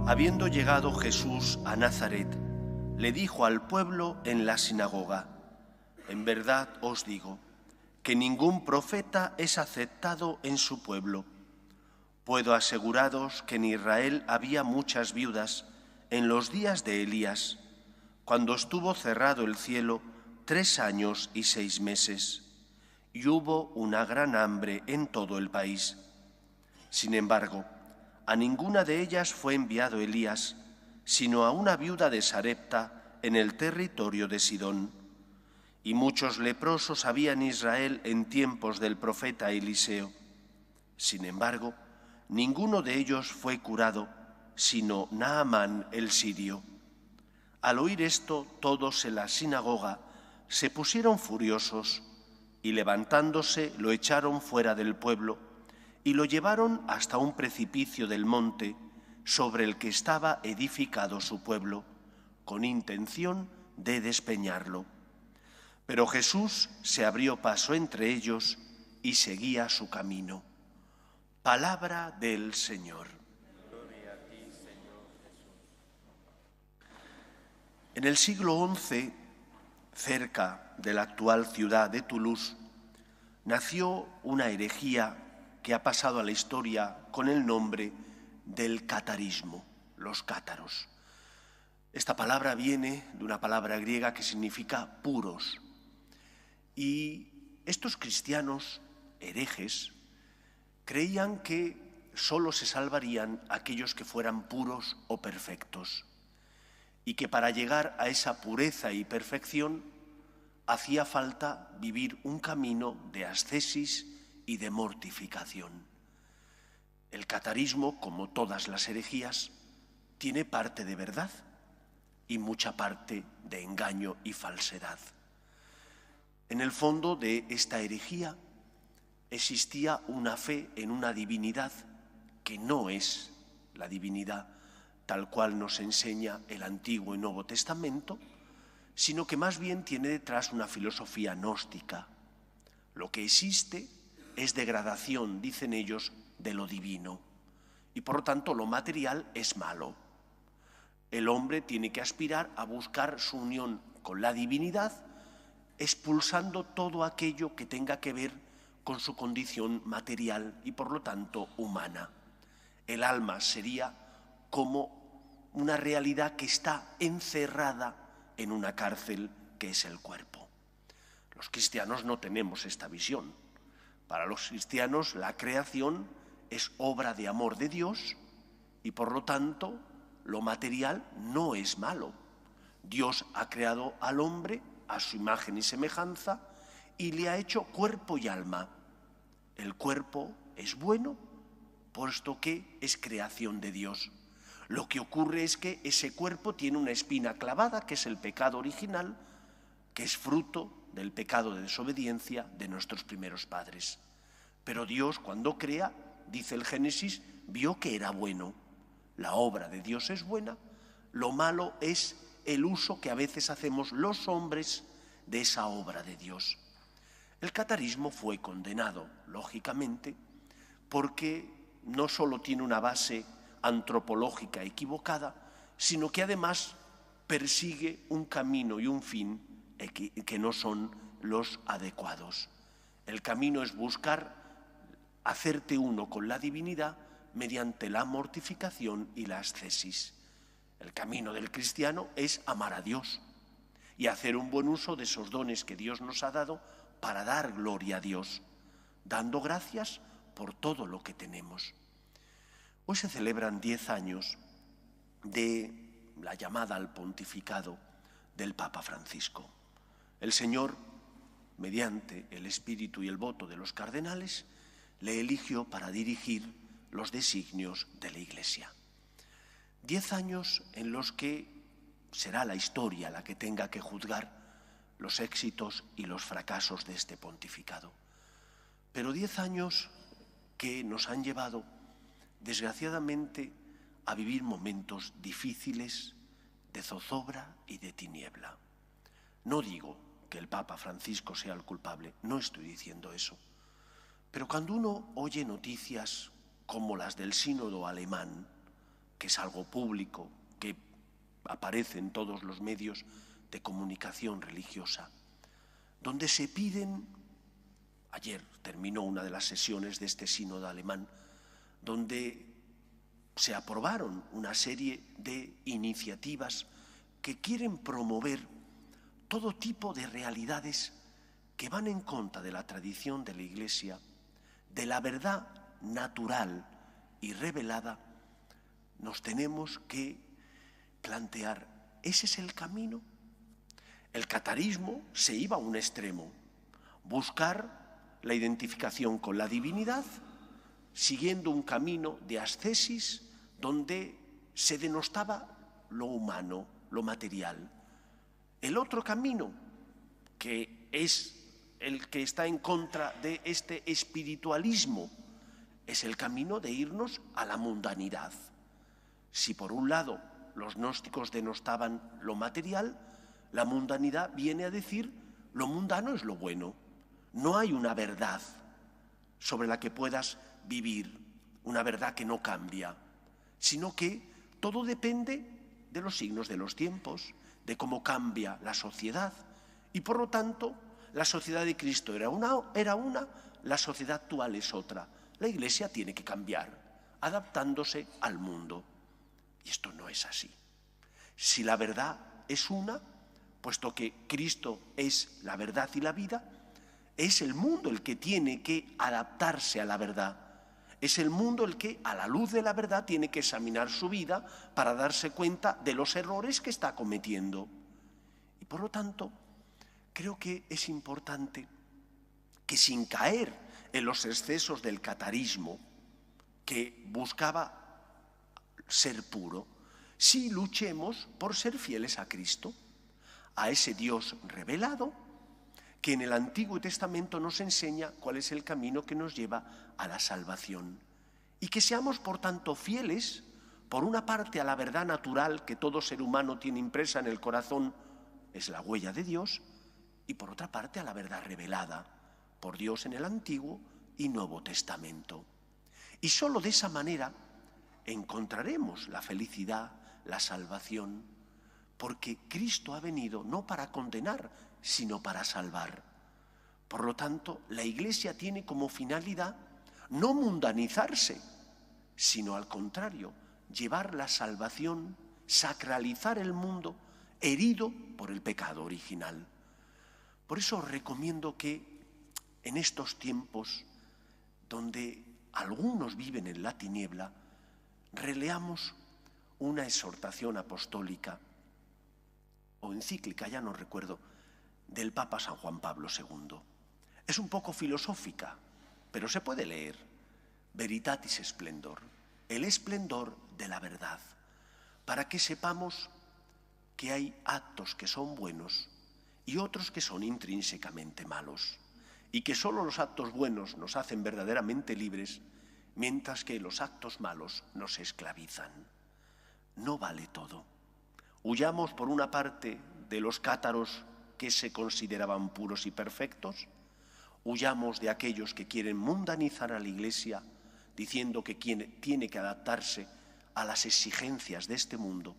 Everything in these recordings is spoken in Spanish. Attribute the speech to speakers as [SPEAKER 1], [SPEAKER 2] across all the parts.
[SPEAKER 1] Habiendo llegado Jesús a Nazaret, le dijo al pueblo en la sinagoga: en verdad os digo que ningún profeta es aceptado en su pueblo. Puedo aseguraros que en Israel había muchas viudas en los días de Elías, cuando estuvo cerrado el cielo 3 años y 6 meses, y hubo una gran hambre en todo el país. Sin embargo, a ninguna de ellas fue enviado Elías, sino a una viuda de Sarepta en el territorio de Sidón. Y muchos leprosos había en Israel en tiempos del profeta Eliseo. Sin embargo, ninguno de ellos fue curado, sino Naamán el sirio. Al oír esto, todos en la sinagoga se pusieron furiosos y levantándose lo echaron fuera del pueblo y lo llevaron hasta un precipicio del monte sobre el que estaba edificado su pueblo, con intención de despeñarlo. Pero Jesús se abrió paso entre ellos y seguía su camino. Palabra del Señor.
[SPEAKER 2] Gloria a ti, Señor Jesús.
[SPEAKER 1] En el siglo XI, cerca de la actual ciudad de Toulouse, nació una herejía que ha pasado a la historia con el nombre del catarismo, los cátaros. Esta palabra viene de una palabra griega que significa puros. Y estos cristianos herejes creían que solo se salvarían aquellos que fueran puros o perfectos, y que para llegar a esa pureza y perfección hacía falta vivir un camino de ascesis y de mortificación. El catarismo, como todas las herejías, tiene parte de verdad y mucha parte de engaño y falsedad. En el fondo de esta herejía existía una fe en una divinidad que no es la divinidad tal cual nos enseña el Antiguo y Nuevo Testamento, sino que más bien tiene detrás una filosofía gnóstica. Lo que existe es degradación, dicen ellos, de lo divino, y por lo tanto lo material es malo. El hombre tiene que aspirar a buscar su unión con la divinidad, expulsando todo aquello que tenga que ver con su condición material y por lo tanto humana. El alma sería como una realidad que está encerrada en una cárcel que es el cuerpo. Los cristianos no tenemos esta visión. Para los cristianos la creación es obra de amor de Dios y por lo tanto lo material no es malo. Dios ha creado al hombre a su imagen y semejanza y le ha hecho cuerpo y alma. El cuerpo es bueno, puesto que es creación de Dios. Lo que ocurre es que ese cuerpo tiene una espina clavada, que es el pecado original, que es fruto del pecado de desobediencia de nuestros primeros padres. Pero Dios, cuando crea, dice el Génesis, vio que era bueno. La obra de Dios es buena, lo malo es el uso que a veces hacemos los hombres de esa obra de Dios. El catarismo fue condenado, lógicamente, porque no solo tiene una base antropológica equivocada, sino que además persigue un camino y un fin que no son los adecuados. El camino es buscar hacerte uno con la divinidad mediante la mortificación y la ascesis. El camino del cristiano es amar a Dios y hacer un buen uso de esos dones que Dios nos ha dado para dar gloria a Dios, dando gracias por todo lo que tenemos. Hoy se celebran 10 años de la llamada al pontificado del Papa Francisco. El Señor, mediante el espíritu y el voto de los cardenales, le eligió para dirigir los designios de la Iglesia. 10 años en los que será la historia la que tenga que juzgar los éxitos y los fracasos de este pontificado. Pero 10 años que nos han llevado, desgraciadamente, a vivir momentos difíciles de zozobra y de tiniebla. No digo que el Papa Francisco sea el culpable, no estoy diciendo eso. Pero cuando uno oye noticias como las del sínodo alemán, que es algo público, que aparece en todos los medios de comunicación religiosa, donde se piden, ayer terminó una de las sesiones de este sínodo alemán, donde se aprobaron una serie de iniciativas que quieren promover todo tipo de realidades que van en contra de la tradición de la Iglesia, de la verdad natural y revelada. Nos tenemos que plantear, ¿ese es el camino? El catarismo se iba a un extremo, buscar la identificación con la divinidad, siguiendo un camino de ascesis donde se denostaba lo humano, lo material. El otro camino, que es el que está en contra de este espiritualismo, es el camino de irnos a la mundanidad. Si por un lado los gnósticos denostaban lo material, la mundanidad viene a decir lo mundano es lo bueno. No hay una verdad sobre la que puedas vivir, una verdad que no cambia, sino que todo depende de los signos de los tiempos, de cómo cambia la sociedad. Y por lo tanto, la sociedad de Cristo era una, la sociedad actual es otra. La Iglesia tiene que cambiar, adaptándose al mundo. Y esto no es así. Si la verdad es una, puesto que Cristo es la verdad y la vida, es el mundo el que tiene que adaptarse a la verdad. Es el mundo el que, a la luz de la verdad, tiene que examinar su vida para darse cuenta de los errores que está cometiendo. Y por lo tanto, creo que es importante que, sin caer en los excesos del catarismo, que buscaba ser puro, sí luchemos por ser fieles a Cristo, a ese Dios revelado, que en el Antiguo Testamento nos enseña cuál es el camino que nos lleva a la salvación. Y que seamos, por tanto, fieles, por una parte, a la verdad natural que todo ser humano tiene impresa en el corazón, es la huella de Dios, y por otra parte, a la verdad revelada por Dios en el Antiguo y Nuevo Testamento. Y solo de esa manera encontraremos la felicidad, la salvación, porque Cristo ha venido no para condenar, sino para salvar. Por lo tanto, la Iglesia tiene como finalidad no mundanizarse, sino al contrario, llevar la salvación, sacralizar el mundo herido por el pecado original. Por eso os recomiendo que en estos tiempos donde algunos viven en la tiniebla, releamos una exhortación apostólica o encíclica, ya no recuerdo, del Papa San Juan Pablo II. Es un poco filosófica, pero se puede leer. Veritatis Splendor, el esplendor de la verdad, para que sepamos que hay actos que son buenos y otros que son intrínsecamente malos, y que solo los actos buenos nos hacen verdaderamente libres, mientras que los actos malos nos esclavizan. No vale todo. Huyamos por una parte de los cátaros que se consideraban puros y perfectos, huyamos de aquellos que quieren mundanizar a la Iglesia, diciendo que tiene que adaptarse a las exigencias de este mundo,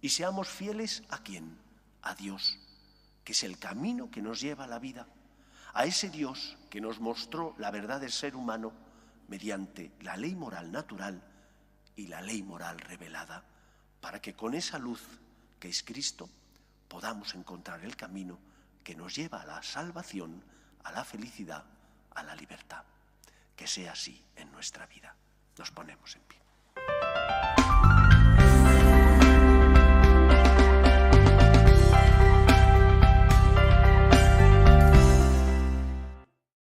[SPEAKER 1] y seamos fieles ¿a quién? A Dios, que es el camino que nos lleva a la vida, a ese Dios que nos mostró la verdad del ser humano mediante la ley moral natural y la ley moral revelada, para que con esa luz que es Cristo podamos encontrar el camino que nos lleva a la salvación, a la felicidad, a la libertad. Que sea así en nuestra vida. Nos ponemos en pie.